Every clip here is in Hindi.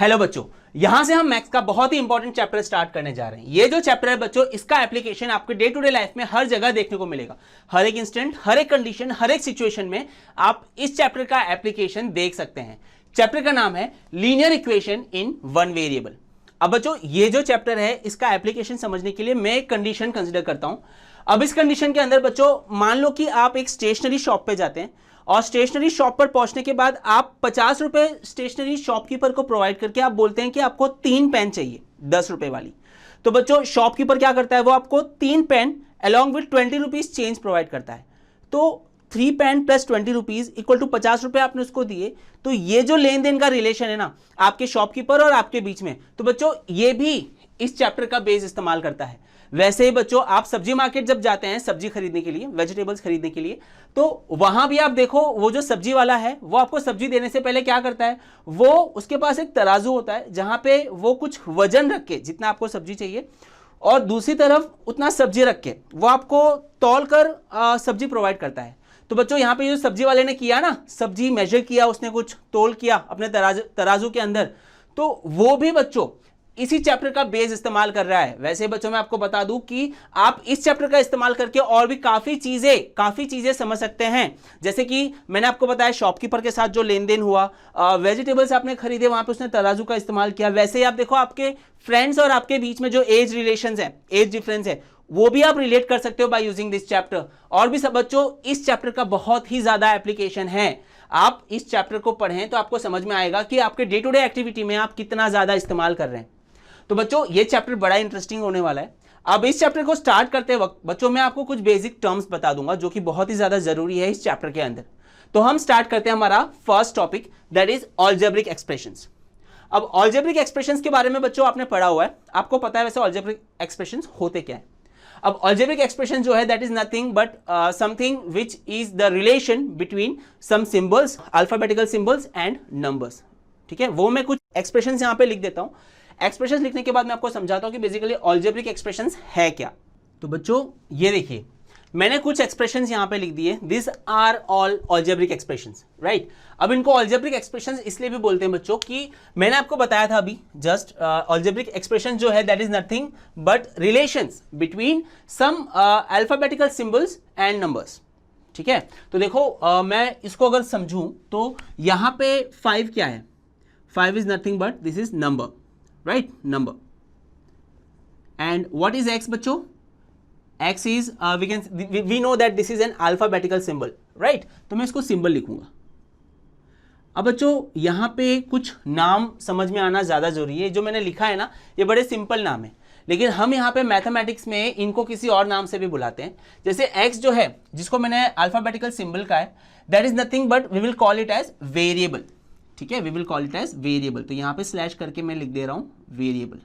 हेलो बच्चों, यहां से हम मैथ्स का बहुत ही इंपॉर्टेंट चैप्टर स्टार्ट करने जा रहे हैं। ये जो चैप्टर है बच्चों, इसका एप्लीकेशन आपके डे टू डे लाइफ में हर जगह देखने को मिलेगा। हर एक इंस्टेंट, हर एक कंडीशन, हर एक सिचुएशन में आप इस चैप्टर का एप्लीकेशन देख सकते हैं। चैप्टर का नाम है linear equation in one variable. अब बच्चों, ये जो चैप्टर है इसका एप्लीकेशन समझने के लिए मैं एक कंडीशन कंसिडर करता हूं। अब इस कंडीशन के अंदर बच्चों, मान लो कि आप एक स्टेशनरी शॉप पे जाते हैं और स्टेशनरी शॉप पर पहुंचने के बाद आप 50 रुपए स्टेशनरी शॉपकीपर को प्रोवाइड करके आप बोलते हैं कि आपको 3 पेन चाहिए 10 रुपए वाली। तो बच्चों, शॉपकीपर क्या करता है, वो आपको 3 pen along with 20 rupees change provide करता है। तो 3 pen plus 20 rupees equal to 50 रुपए आपने उसको दिए। तो ये जो लेन देन का रिलेशन है ना आपके शॉपकीपर और आपके बीच में, तो बच्चों ये भी इस चैप्टर का बेस इस्तेमाल करता है। वैसे ही बच्चों, आप सब्जी मार्केट जब जाते हैं सब्जी खरीदने के लिए, वेजिटेबल्स खरीदने के लिए, तो वहां भी आप देखो वो जो सब्जी वाला है वो आपको सब्जी देने से पहले क्या करता है, वो उसके पास एक तराजू होता है जहां पे वो कुछ वजन रख के, जितना आपको सब्जी चाहिए और दूसरी तरफ उतना सब्जी रख के वो आपको तौल कर सब्जी प्रोवाइड करता है। तो बच्चों, यहाँ पे जो सब्जी वाले ने किया ना, सब्जी मेजर किया, उसने कुछ तोल किया अपने तराजू के अंदर, तो वो भी बच्चों इसी चैप्टर का बेस इस्तेमाल कर रहा है। वैसे बच्चों, मैं आपको बता दूं कि आप इस चैप्टर का इस्तेमाल करके और भी काफी चीजें समझ सकते हैं। जैसे कि मैंने आपको बताया शॉपकीपर के साथ जो लेन देन हुआ, वेजिटेबल्स आपने खरीदे, वहां पे उसने तराजू का इस्तेमाल किया। वैसे ही आप देखो आपके फ्रेंड्स और आपके बीच में जो एज रिलेशंस है, एज डिफरेंस है, वो भी आप रिलेट कर सकते हो बाय यूजिंग दिस चैप्टर। और भी सब बच्चों, इस चैप्टर का बहुत ही ज्यादा एप्लीकेशन है। आप इस चैप्टर को पढ़ें तो आपको समझ में आएगा कि आपके डे टू डे एक्टिविटी में आप कितना ज्यादा इस्तेमाल कर रहे हैं। तो बच्चों, ये चैप्टर बड़ा इंटरेस्टिंग होने वाला है। अब इस चैप्टर को स्टार्ट करते वक्त बच्चों, मैं आपको कुछ बेसिक टर्म्स बता दूंगा जो कि बहुत ही ज्यादा जरूरी है इस चैप्टर के अंदर। तो हम स्टार्ट करते हैं हमारा first topic, that is algebraic expressions. अब अलजेब्रिक एक्सप्रेशंस के बारे में बच्चों आपने पढ़ा हुआ है, आपको पता है वैसे अलजेब्रिक एक्सप्रेशंस होते क्या है। अब अलजेब्रिक एक्सप्रेशन जो है that is nothing but something which is the relation between some symbols, alphabetical symbols and numbers. ठीक है, वो मैं कुछ एक्सप्रेशंस यहां पे लिख देता हूं। एक्सप्रेशंस लिखने के बाद मैं आपको समझाता हूं कि बेसिकली अलजेब्रिक एक्सप्रेशंस है क्या। तो बच्चों, ये देखिए, मैंने कुछ एक्सप्रेशंस यहां पे लिख दिए। This are all algebraic expressions, right. अब इनको अलजेब्रिक एक्सप्रेशंस इसलिए भी बोलते हैं बच्चों कि मैंने आपको बताया था अभी जस्ट, अलजेब्रिक एक्सप्रेशन जो है that is nothing but relations between some alphabetical symbols and numbers. ठीक है, तो देखो मैं इसको अगर समझूं तो यहां पे 5 क्या है, 5 is nothing but this is number, right, number. And what is x बच्चों? x is we know that this is an alphabetical symbol, right? तो मैं इसको सिंबल लिखूंगा। अब बच्चों, यहां पे कुछ नाम समझ में आना ज्यादा जरूरी है। जो मैंने लिखा है ना, ये बड़े सिंपल नाम है, लेकिन हम यहाँ पे मैथमेटिक्स में इनको किसी और नाम से भी बुलाते हैं। जैसे x जो है, जिसको मैंने अल्फाबेटिकल सिंबल का है, that is nothing but we will call it as variable. ठीक है, we will call it as variable. तो यहां पे स्लैश करके मैं लिख दे रहा हूं वेरिएबल।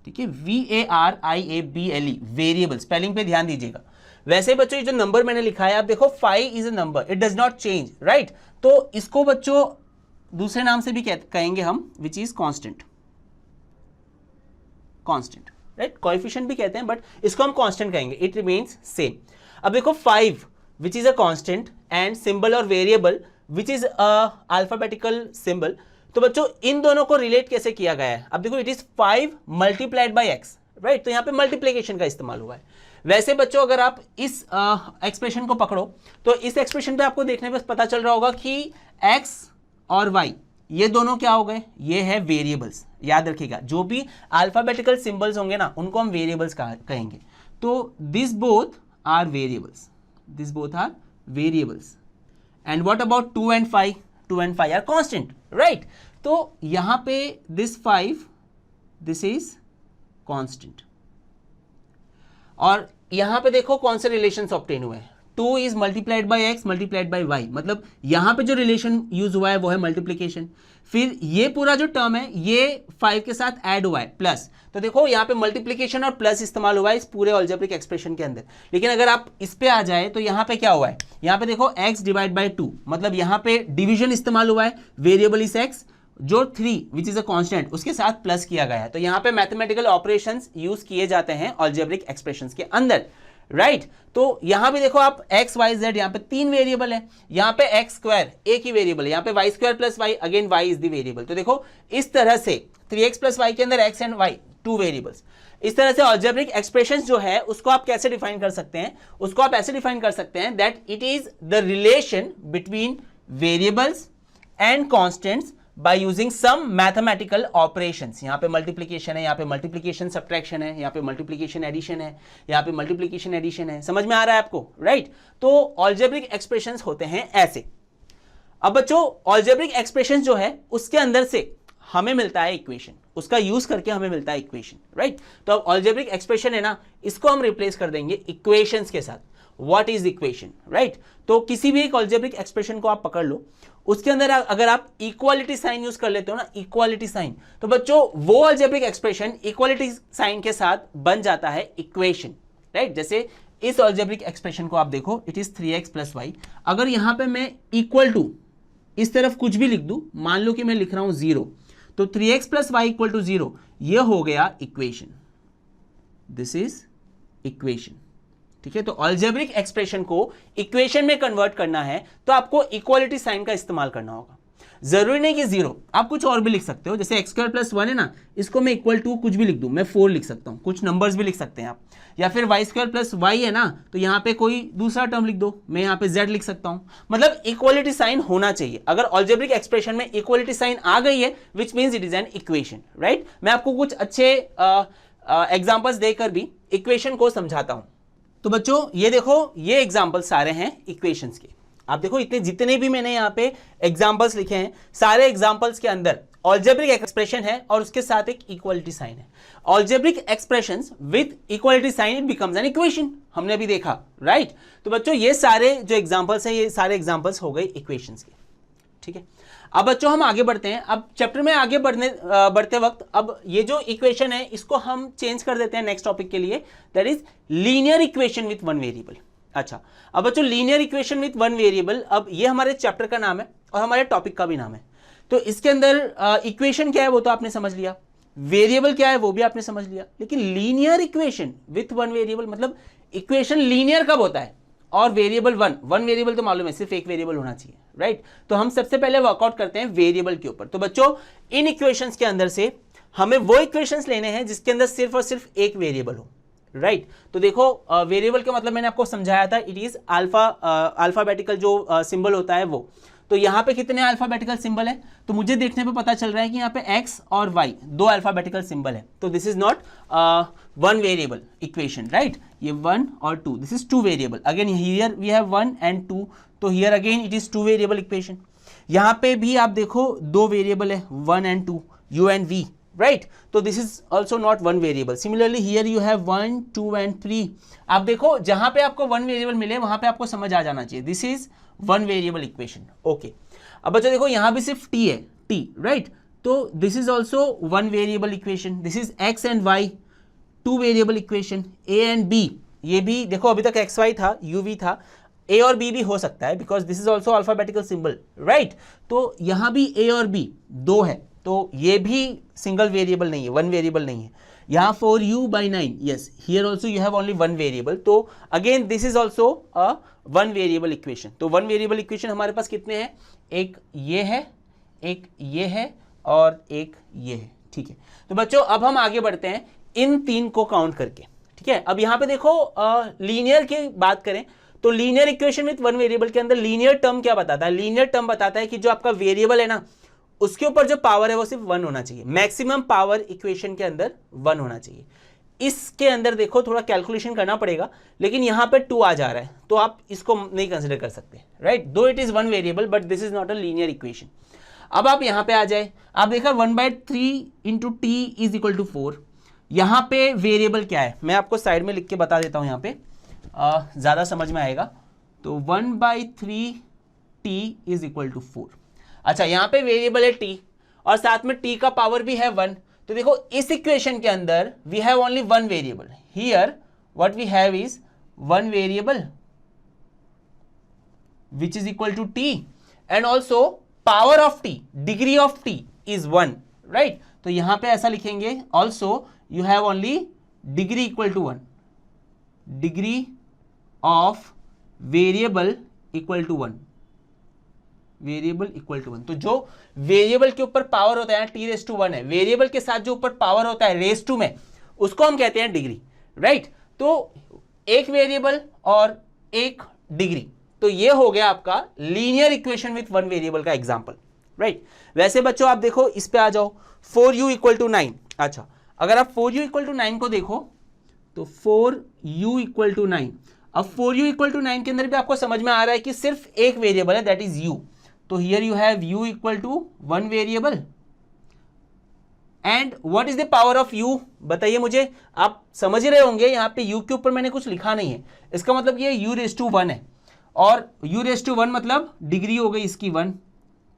ठीक है, VARIABLE, वेरिएबल। स्पेलिंग पे ध्यान दीजिएगा। वैसे बच्चों, ये जो नंबर मैंने लिखा है, आप देखो 5 is a number, it does not change, right. तो इसको बच्चों दूसरे नाम से भी कहेंगे हम, which is constant, constant, right. Coefficient भी कहते हैं बट इसको हम कांस्टेंट कहेंगे, इट रिमेन्स सेम। अब देखो 5 which is a constant and symbol और variable which is alphabetical symbol. तो बच्चों, इन दोनों को रिलेट कैसे किया गया है। अब देखो, it is 5 multiplied by x, right. तो यहां पे मल्टीप्लिकेशन का इस्तेमाल हुआ है। वैसे बच्चों, अगर आप इस एक्सप्रेशन को पकड़ो तो इस एक्सप्रेशन पे आपको देखने पे पता चल रहा होगा कि x और y ये दोनों क्या हो गए, ये है वेरिएबल्स। याद रखिएगा, जो भी अल्फाबेटिकल सिंबल्स होंगे ना, उनको हम वेरिएबल्स कहेंगे। तो this both are variables, this both are variables. And what about 2 and 5? 2 and 5 are constant, right? तो यहां पे this 5, this is constant. और यहां पे देखो कौन से रिलेशंस ऑब्टेन हुए हैं। 2 is multiplied by x multiplied by y, मतलब यहां पे जो रिलेशन यूज हुआ है वो है मल्टीप्लीकेशन। फिर ये पूरा जो टर्म है ये 5 के साथ ऐड हुआ है प्लस। तो देखो यहाँ पे मल्टीप्लिकेशन और प्लस इस्तेमाल हुआ है इस पूरे अलजेब्रिक एक्सप्रेशन के अंदर। लेकिन अगर आप इस पे आ जाए तो यहाँ पे क्या हुआ है, यहाँ पे देखो x डिवाइड बाय 2, मतलब यहाँ पे डिवीजन इस्तेमाल हुआ है। वेरिएबल इज x, जो 3 विच इज अ कांस्टेंट, उसके साथ प्लस किया गया है। तो यहाँ पे मैथमेटिकल ऑपरेशंस यूज किए जाते हैं अलजेब्रिक एक्सप्रेशंस के अंदर, राइट तो यहां भी देखो आप x y z, यहां पे 3 वेरिएबल है, यहां पे x स्क्वायर एक ही वेरिएबल है, यहां पे y square plus y, again y is the variable. तो देखो इस तरह से 3x प्लस y के अंदर x एंड y 2 वेरिएबल्स। इस तरह से अलजेब्रिक एक्सप्रेशंस जो है उसको आप कैसे डिफाइन कर सकते हैं, उसको आप ऐसे डिफाइन कर सकते हैं that it is the relation between variables and constants by using some mathematical operations. यहाँ पे मल्टीप्लीकेशन है, यहाँ पे मल्टीप्लीकेशन सब्ट्रैक्शन है, यहाँ पे मल्टीप्लीकेशन एडिशन है, यहाँ पे मल्टीप्लीकेशन एडिशन है। समझ में आ रहा है आपको, राइट? तो अलजेब्रिक एक्सप्रेशंस होते हैं ऐसे। अब बच्चों अलजेब्रिक एक्सप्रेशंस जो है उसके अंदर से हमें मिलता है इक्वेशन, उसका यूज करके हमें मिलता है इक्वेशन, राइट? तो अब अलजेब्रिक एक्सप्रेशन है ना, इसको हम रिप्लेस कर देंगे इक्वेशंस के साथ। What is equation, right? तो किसी भी एक अलजेब्रिक एक्सप्रेशन को आप पकड़ लो, उसके अंदर अगर आप इक्वालिटी साइन यूज कर लेते हो ना, इक्वालिटी साइन, तो बच्चों वो अलजेब्रिक एक्सप्रेशन इक्वालिटी साइन के साथ बन जाता है इक्वेशन, राइट? जैसे इस अलजेब्रिक एक्सप्रेशन को आप देखो, it is 3x plus Y. अगर यहां पे मैं इक्वल टू इस तरफ कुछ भी लिख दूं, मान लो कि मैं लिख रहा हूं 0, तो 3x plus Y equal to 0, यह हो गया इक्वेशन। दिस इज इक्वेशन, ठीक है? तो अलजेब्रिक एक्सप्रेशन को इक्वेशन में कन्वर्ट करना है तो आपको इक्वालिटी साइन का इस्तेमाल करना होगा। जरूरी नहीं कि 0, आप कुछ और भी लिख सकते हो। जैसे एक्स स्क्वायर प्लस 1 है ना, इसको मैं इक्वल टू कुछ भी लिख दूं, मैं 4 लिख सकता हूं, कुछ नंबर्स भी लिख सकते हैं आप। या फिर वाई स्क्वायर प्लस वाई है ना, तो यहां पे कोई दूसरा टर्म लिख दो, मैं यहां पे z लिख सकता हूं। मतलब इक्वालिटी साइन होना चाहिए। अगर अलजेब्रिक एक्सप्रेशन में इक्वालिटी साइन आ गई है, which means it is an equation, right? मैं आपको कुछ अच्छे एग्जाम्पल्स देकर भी इक्वेशन को समझाता हूं। तो बच्चों ये देखो, ये एग्जाम्पल सारे हैं इक्वेशंस के। आप देखो इतने जितने भी मैंने यहाँ पे एग्जाम्पल्स लिखे हैं, सारे एग्जाम्पल्स के अंदर अलजेब्रिक एक्सप्रेशन है और उसके साथ एक इक्वालिटी साइन है। Algebraic expressions with equality sign it becomes an equation, हमने अभी देखा, राइट? तो बच्चों ये सारे जो एग्जाम्पल्स हैं, ये सारे एग्जाम्पल्स हो गए इक्वेशंस के, ठीक है? अब बच्चों हम आगे बढ़ते हैं। अब चैप्टर में आगे बढ़ते वक्त अब ये जो इक्वेशन है इसको हम चेंज कर देते हैं नेक्स्ट टॉपिक के लिए, that is linear equation with one variable. अच्छा, अब बच्चों linear equation with one variable, अब ये हमारे चैप्टर का नाम है और हमारे टॉपिक का भी नाम है। तो इसके अंदर इक्वेशन क्या है वो तो आपने समझ लिया, वेरिएबल क्या है वो भी आपने समझ लिया, लेकिन linear equation with one variable मतलब इक्वेशन लीनियर कब होता है, और वेरिएबल वन वेरिएबल तो मालूम है, सिर्फ एक वेरिएबल होना चाहिए, राइट? तो हम सबसे पहले वर्कआउट करते हैं वेरिएबल के ऊपर। तो बच्चों इन इक्वेशंस के अंदर से हमें वो इक्वेशंस लेने हैं जिसके अंदर सिर्फ और सिर्फ एक वेरिएबल हो, राइट? तो देखो वेरिएबल का मतलब मैंने आपको समझाया था, इट इज अल्फाबेटिकल जो सिंबल होता है वो। तो यहाँ पे कितने अल्फाबेटिकल सिंबल है, तो मुझे देखने पे पता चल रहा है कि यहाँ पे x और y दो अल्फाबेटिकल सिंबल है। तो this is not one variable equation, right? ये 1 और 2, this is 2 variable. Again here we have 1 and 2, तो here again it is 2 variable equation. यहाँ पे भी आप देखो 2 वेरिएबल है, 1 and 2, u and v, right? तो this is also not one variable. Similarly here you have 1, 2 and 3। आप देखो जहां पे आपको वन वेरिएबल मिले वहां पे आपको समझ आ जाना चाहिए, this is one variable equation, okay? अब बच्चों देखो यहाँ भी सिर्फ t है, t, राइट? तो this is also one variable equation. This is x and y, 2 variable equation. a and b, ये भी देखो अभी तक xy था, uv था, a और b भी हो सकता है because this is also alphabetical symbol, right? तो यहाँ भी a और b 2 है, तो ये भी सिंगल वेरिएबल नहीं है, वन वेरिएबल नहीं है। यहाँ 4u/9, yes, here also you have only one variable. तो अगेन this is also a one variable equation. तो वन वेरिएबल इक्वेशन हमारे पास कितने हैं, एक ये है, एक ये है और एक ये है, ठीक है? तो बच्चों अब हम आगे बढ़ते हैं इन 3 को काउंट करके, ठीक है? अब यहाँ पे देखो लीनियर की बात करें तो linear equation with one variable के अंदर लीनियर टर्म क्या बताता है, लीनियर टर्म बताता है कि जो आपका वेरिएबल है ना उसके ऊपर जो पावर है वो सिर्फ 1 होना चाहिए। मैक्सिमम पावर इक्वेशन के अंदर 1 होना चाहिए। इसके अंदर देखो थोड़ा कैलकुलेशन करना पड़ेगा, लेकिन यहाँ पे 2 आ जा रहा है तो आप इसको नहीं कंसिडर कर सकते, right? Though it is one variable but this is not a linear equation. अब आप यहाँ पे आ जाए, आप देखा 1/3 into t is equal to 4। यहाँ पे वेरिएबल क्या है मैं आपको साइड में लिख के बता देता हूँ, यहाँ पे ज़्यादा समझ में आएगा। तो 1/3 t इज इक्वल टू 4। अच्छा, यहाँ पे वेरिएबल है t और साथ में t का पावर भी है 1। तो देखो इस इक्वेशन के अंदर we have only one variable, here what we have is one variable which is equal to t and also power of t, degree of t is 1, right? तो यहां पे ऐसा लिखेंगे, also you have only degree equal to 1, degree of variable equal to 1, variable equal to 1। तो जो वेरिएबल के ऊपर पावर होता है टी रेस टू 1 है, वेरिएबल के साथ जो ऊपर पावर होता है रेस टू में, उसको हम कहते हैं डिग्री, राइट। तो एक वेरिएबल और एक डिग्री, तो ये हो गया आपका linear equation with one variable का एग्जांपल, राइट। वैसे बच्चों आप देखो इस पे आ जाओ, 4u इक्वल टू 9। अच्छा, अगर आप 4u इक्वल टू 9 को देखो तो 4u इक्वल टू 9, अब 4u इक्वल टू 9 के अंदर भी आपको समझ में आ रहा है कि सिर्फ एक वेरिएबल है, दैट इज u। तो here you have u equal to 1 variable and what is the power of u, बताइए मुझे। आप समझ रहे होंगे यहाँ पे u के ऊपर मैंने कुछ लिखा नहीं है, इसका मतलब ये u रेस टू 1 है, और u रेस टू 1 मतलब डिग्री हो गई इसकी 1,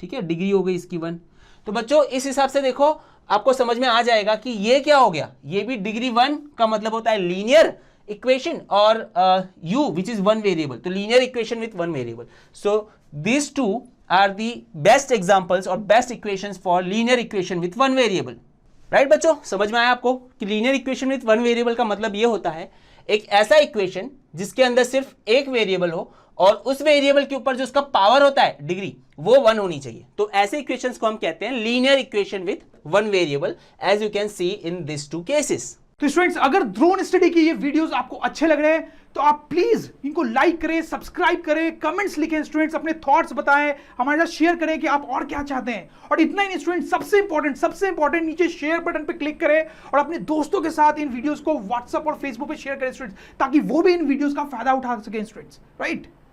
ठीक है, डिग्री हो गई इसकी 1। तो बच्चों इस हिसाब से देखो आपको समझ में आ जाएगा कि ये क्या हो गया, ये भी डिग्री 1 का मतलब होता है लीनियर इक्वेशन, और u विच इज 1 वेरिएबल, तो linear equation with 1 variable. So this two are the best examples और best equations for linear equation with 1 variable, right. बच्चों समझ में आया आपको कि लीनियर इक्वेशन विथ 1 वेरिएबल का मतलब ये होता है एक ऐसा इक्वेशन जिसके अंदर सिर्फ एक वेरिएबल हो और उस वेरिएबल के ऊपर जो उसका पावर होता है डिग्री, वो 1 होनी चाहिए। तो ऐसे इक्वेशंस को हम कहते हैं linear equation with 1 variable, as you can see in this two cases. तो स्टूडेंट्स, अगर ड्रोन स्टडी के ये वीडियोस आपको अच्छे लग रहे हैं तो आप प्लीज इनको लाइक करें, सब्सक्राइब करें, कमेंट्स लिखें स्टूडेंट्स, अपने थॉट्स बताएं, हमारे साथ शेयर करें कि आप और क्या चाहते हैं। और इतना ही नहीं स्टूडेंट्स, सबसे इंपॉर्टेंट नीचे शेयर बटन पे क्लिक करें और अपने दोस्तों के साथ इन वीडियोस को व्हाट्सएप और फेसबुक पे शेयर करें स्टूडेंट्स, ताकि वो भी इन वीडियोस का फायदा उठा सकें स्टूडेंट्स, राइट।